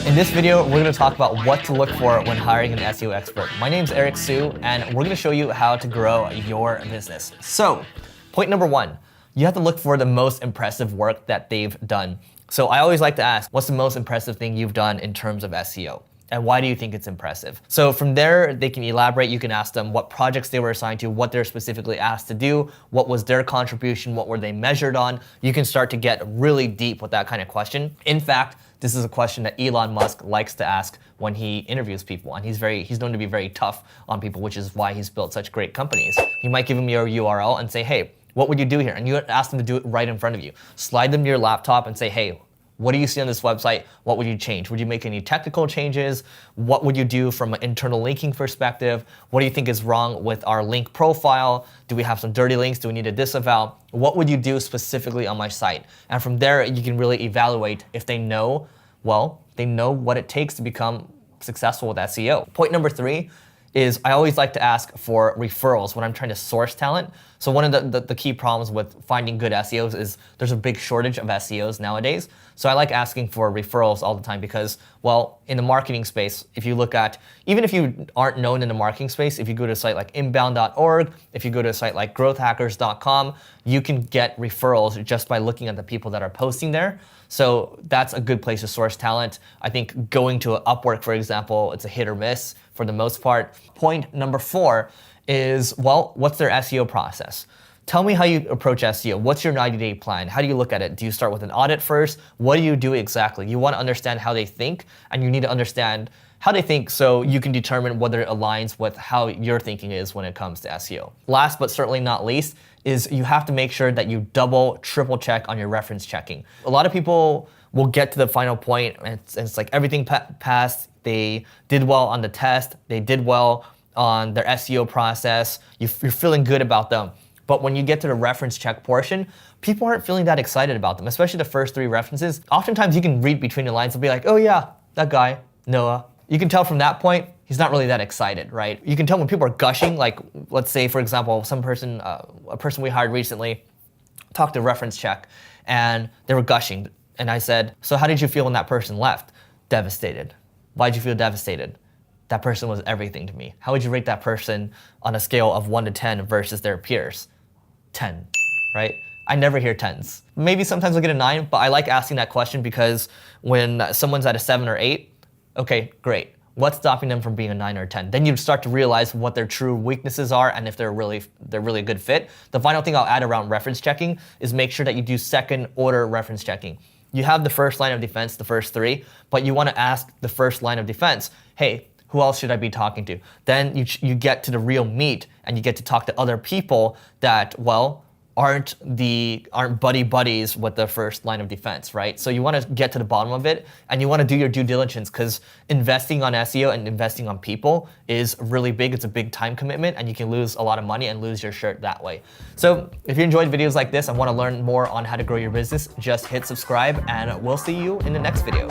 In this video, we're going to talk about what to look for when hiring an SEO expert. My name's Eric Siu, and we're going to show you how to grow your business. So, point number one, you have to look for the most impressive work that they've done. So I always like to ask, what's the most impressive thing you've done in terms of SEO? And why do you think it's impressive? So from there, they can elaborate. You can ask them what projects they were assigned to, what they're specifically asked to do, what was their contribution, what were they measured on. You can start to get really deep with that kind of question. In fact, this is a question that Elon Musk likes to ask when he interviews people, and he's known to be very tough on people, which is why he's built such great companies. You might give him your URL and say, hey, what would you do here? And you ask them to do it right in front of you. Slide them to your laptop and say, hey, what do you see on this website? What would you change? Would you make any technical changes? What would you do from an internal linking perspective? What do you think is wrong with our link profile? Do we have some dirty links? Do we need to disavow? What would you do specifically on my site? And from there, you can really evaluate if they know, well, they know what it takes to become successful with SEO. Point number three is I always like to ask for referrals when I'm trying to source talent. So one of the key problems with finding good SEOs is there's a big shortage of SEOs nowadays. So I like asking for referrals all the time because, well, in the marketing space, if you look at, even if you aren't known in the marketing space, if you go to a site like inbound.org, if you go to a site like growthhackers.com, you can get referrals just by looking at the people that are posting there. So that's a good place to source talent. I think going to Upwork, for example, it's a hit or miss for the most part. Point number four is, well, what's their SEO process? Tell me how you approach SEO. What's your 90-day plan? How do you look at it? Do you start with an audit first? What do you do exactly? You want to understand how they think, and you need to understand how they think so you can determine whether it aligns with how your thinking is when it comes to SEO. Last but certainly not least is you have to make sure that you double, triple check on your reference checking. A lot of people will get to the final point and it's like everything passed. They did well on the test. They did well on their SEO process. You're feeling good about them. But when you get to the reference check portion, people aren't feeling that excited about them, especially the first three references. Oftentimes you can read between the lines and be like, oh yeah, that guy, Noah. You can tell from that point, he's not really that excited, right? You can tell when people are gushing, like let's say, for example, a person we hired recently talked to reference check and they were gushing. And I said, so how did you feel when that person left? Devastated. Why'd you feel devastated? That person was everything to me. How would you rate that person on a scale of 1 to 10 versus their peers? 10, right? I never hear 10s. Maybe sometimes I'll get a 9, but I like asking that question because when someone's at a 7 or 8, okay, great. What's stopping them from being a 9 or a 10? Then you start to realize what their true weaknesses are and if they're really a good fit. The final thing I'll add around reference checking is make sure that you do second order reference checking. You have the first line of defense, the first three, but you want to ask the first line of defense, hey, who else should I be talking to? Then you get to the real meat and you get to talk to other people that, well, aren't buddy buddies with the first line of defense, right? So you want to get to the bottom of it and you want to do your due diligence because investing on SEO and investing on people is really big. It's a big time commitment and you can lose a lot of money and lose your shirt that way. So if you enjoyed videos like this and want to learn more on how to grow your business, just hit subscribe and we'll see you in the next video.